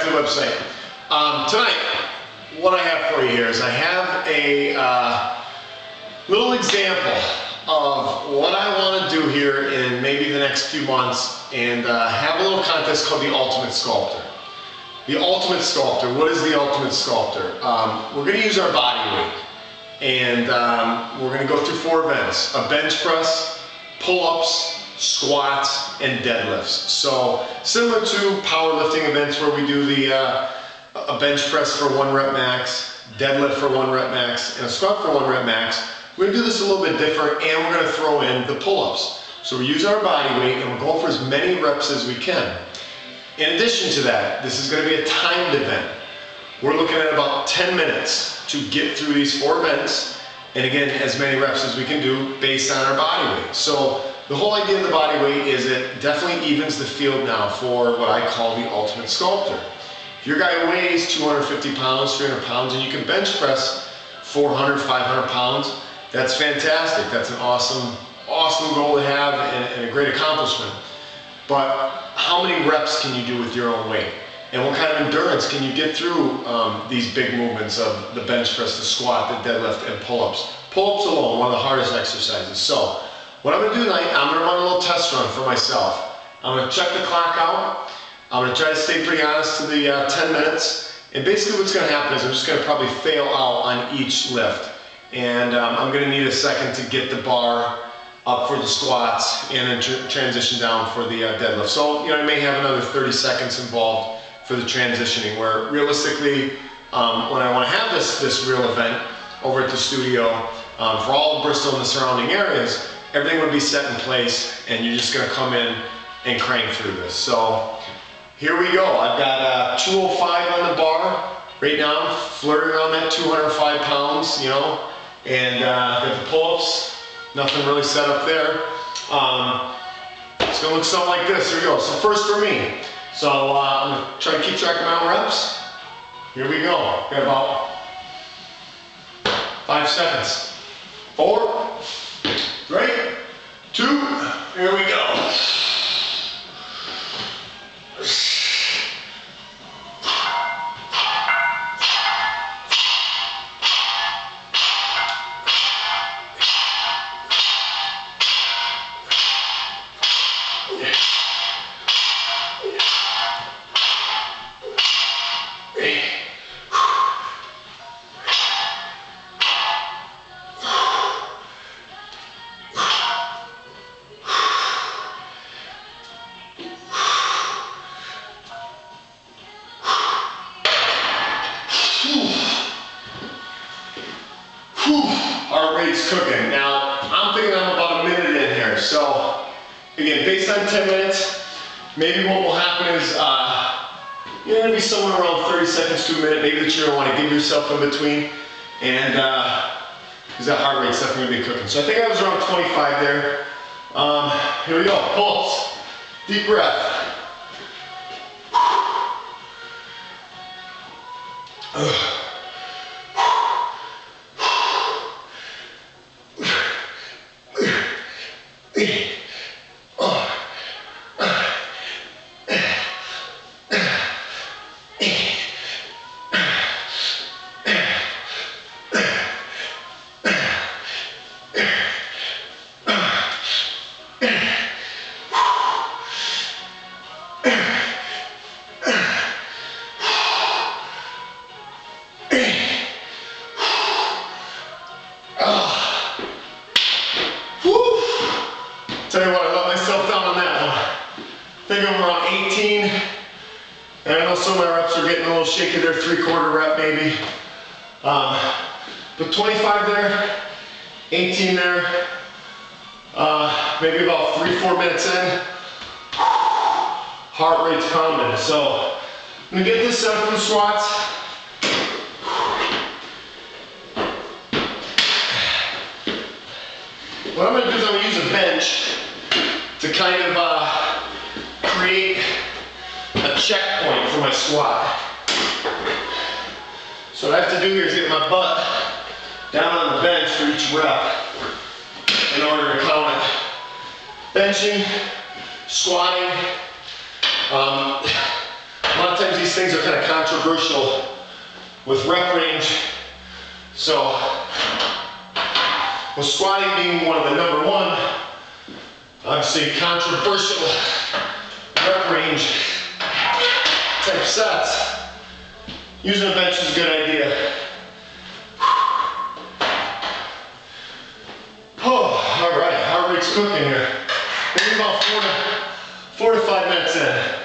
back to the website. Tonight, what I have for you here is I have a little example of what I want to do here in maybe the next few months, and have a little contest called the Ultimate Sculptor. The Ultimate Sculptor. What is the Ultimate Sculptor? We're going to use our body weight, and we're going to go through 4 events: a bench press, pull-ups, squats, and deadlifts. So similar to powerlifting events where we do the a bench press for 1 rep max, deadlift for 1 rep max, and a squat for 1 rep max, we're going to do this a little bit different, and we're going to throw in the pull-ups. So we use our body weight and we're going for as many reps as we can. In addition to that, this is going to be a timed event. We're looking at about 10 minutes to get through these 4 events, and again, as many reps as we can do based on our body weight. So the whole idea of the body weight is it definitely evens the field now for what I call the Ultimate Sculptor. If your guy weighs 250 pounds, 300 pounds, and you can bench press 400, 500 pounds, that's fantastic. That's an awesome goal to have and a great accomplishment. But how many reps can you do with your own weight? And what kind of endurance can you get through these big movements of the bench press, the squat, the deadlift, and pull-ups? Pull-ups alone, one of the hardest exercises. So what I'm going to do tonight, I'm going to run a little test run for myself. I'm going to check the clock out. I'm going to try to stay pretty honest to the 10 minutes. And basically what's going to happen is I'm just going to probably fail out on each lift. And I'm going to need a second to get the bar up for the squats and then transition down for the deadlift. So, I may have another 30 seconds involved for the transitioning, where realistically, when I want to have this real event over at the studio, for all of Bristol and the surrounding areas, everything would be set in place and you're just going to come in and crank through this. So here we go. I've got 205 on the bar. Right now I'm flirting around that 205 pounds, and got the pull-ups. Nothing really set up there. It's going to look something like this. Here we go. So first for me. So I'm going to try to keep track of my own reps. Here we go. Got about 5 seconds. 4, 3, 2, here we go. Heart rate's cooking. Now, I'm thinking I'm about a minute in here. So, again, based on 10 minutes, maybe what will happen is, you're going to be somewhere around 30 seconds to a minute. Maybe that you're going to want to give yourself in between. And, because that heart rate's definitely going to be cooking. So I think I was around 25 there. Here we go. Pulse. Deep breath. Tell you what, I let myself down on that one. I think I'm around 18. And I know some of my reps are getting a little shaky there, 3/4 rep maybe. But 25 there, 18 there, maybe about 3-4 minutes in. Heart rate's pounding. So I'm gonna get this set up for the squats. What I'm going to do is I'm going to use a bench to kind of create a checkpoint for my squat. So what I have to do here is get my butt down on the bench for each rep in order to count it. Benching, squatting, A lot of times these things are kind of controversial with rep range. So, with squatting being one of the number one, obviously controversial rep range type sets, using a bench is a good idea. Oh, all right, heart rate's cooking here. Maybe about 4 to 5 minutes in.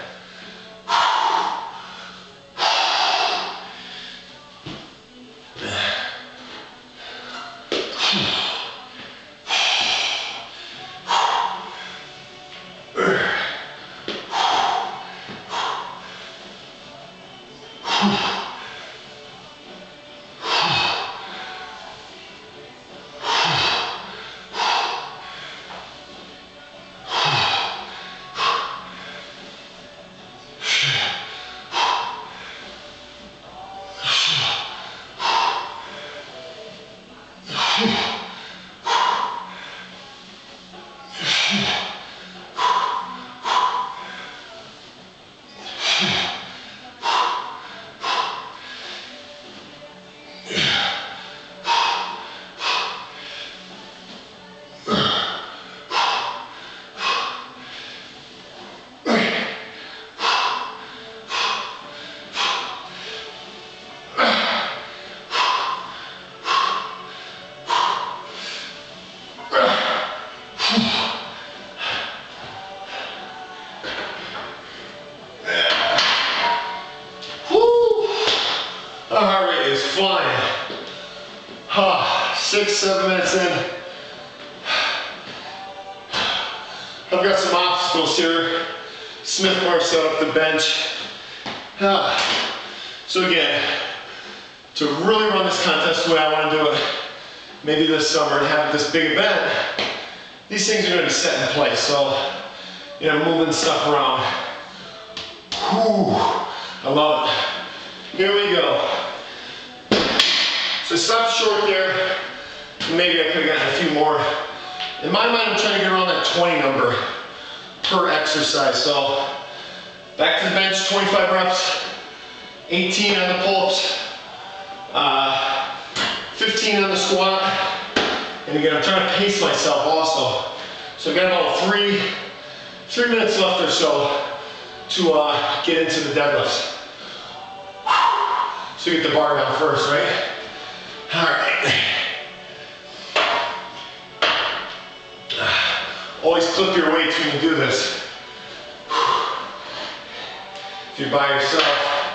Our heart rate is flying. 6, 7 minutes in. I've got some obstacles here. Smith bar set up the bench. So again, to really run this contest the way I want to do it, maybe this summer and have this big event, these things are going to be set in place. So, you know, moving stuff around. Whew, I love it. Here we go. So stop short there. Maybe I could have gotten a few more. In my mind, I'm trying to get around that 20 number per exercise. So back to the bench, 25 reps, 18 on the pull-ups, 15 on the squat. And again, I'm trying to pace myself also. So I've got about 3 minutes left or so to get into the deadlifts. So get the bar down first, right? All right. Always clip your weights when you do this. If you're by yourself,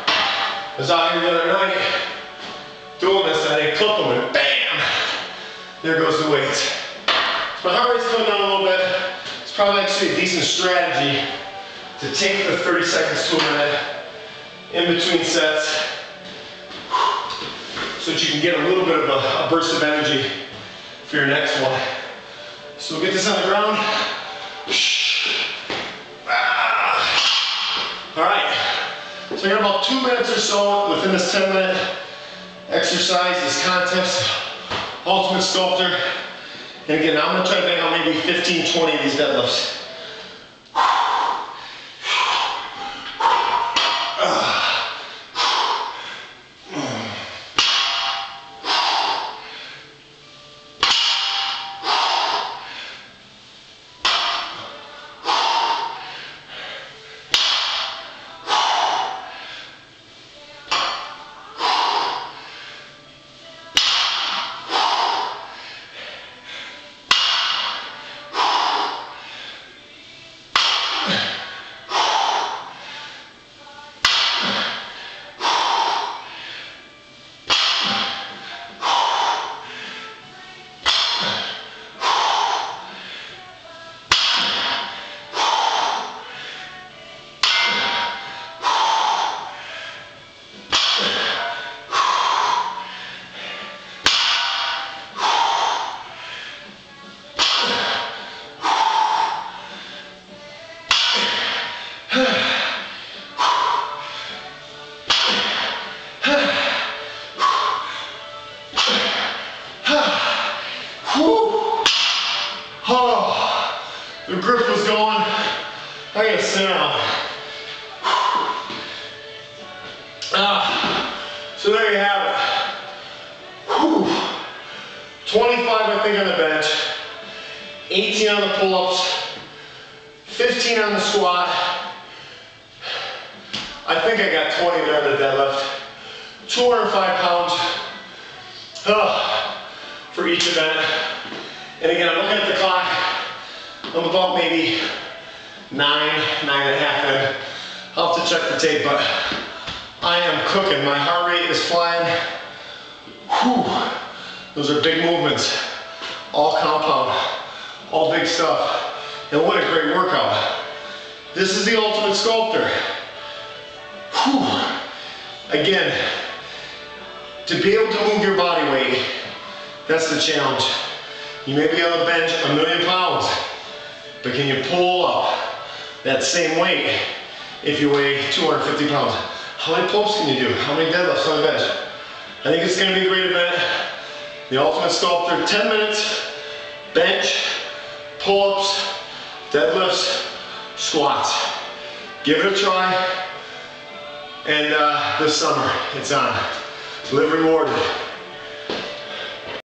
I was out here the other night doing this and I didn't clip them and bam! There goes the weights. So my heart rate's coming down a little bit. It's probably actually a decent strategy to take the 30 seconds to a minute in between sets so that you can get a little bit of a burst of energy for your next one. So we'll get this on the ground. All right, so I got about 2 minutes or so within this 10-minute exercise, this contest, Ultimate Sculptor. And again, I'm gonna try to bang out maybe 15, 20 of these deadlifts. Oh, the grip was going. I gotta sit down. So there you have it. Whew. 25, I think, on the bench, 18 on the pull-ups, 15 on the squat. I think I got 20 there on the deadlift. 205 pounds for each event. And again, I'm looking at the clock. I'm about maybe 9.5 in. I'll have to check the tape, but I am cooking. My heart rate is flying. Whew. Those are big movements. All compound, all big stuff. And what a great workout. This is the Ultimate Sculptor. Whew. Again, to be able to move your body weight, that's the challenge. You may be on the bench 1,000,000 pounds, but can you pull up that same weight if you weigh 250 pounds? How many pull-ups can you do? How many deadlifts on the bench? I think it's going to be a great event. The Ultimate Sculptor, 10 minutes, bench, pull-ups, deadlifts, squats. Give it a try. And this summer, it's on. Live rewarded.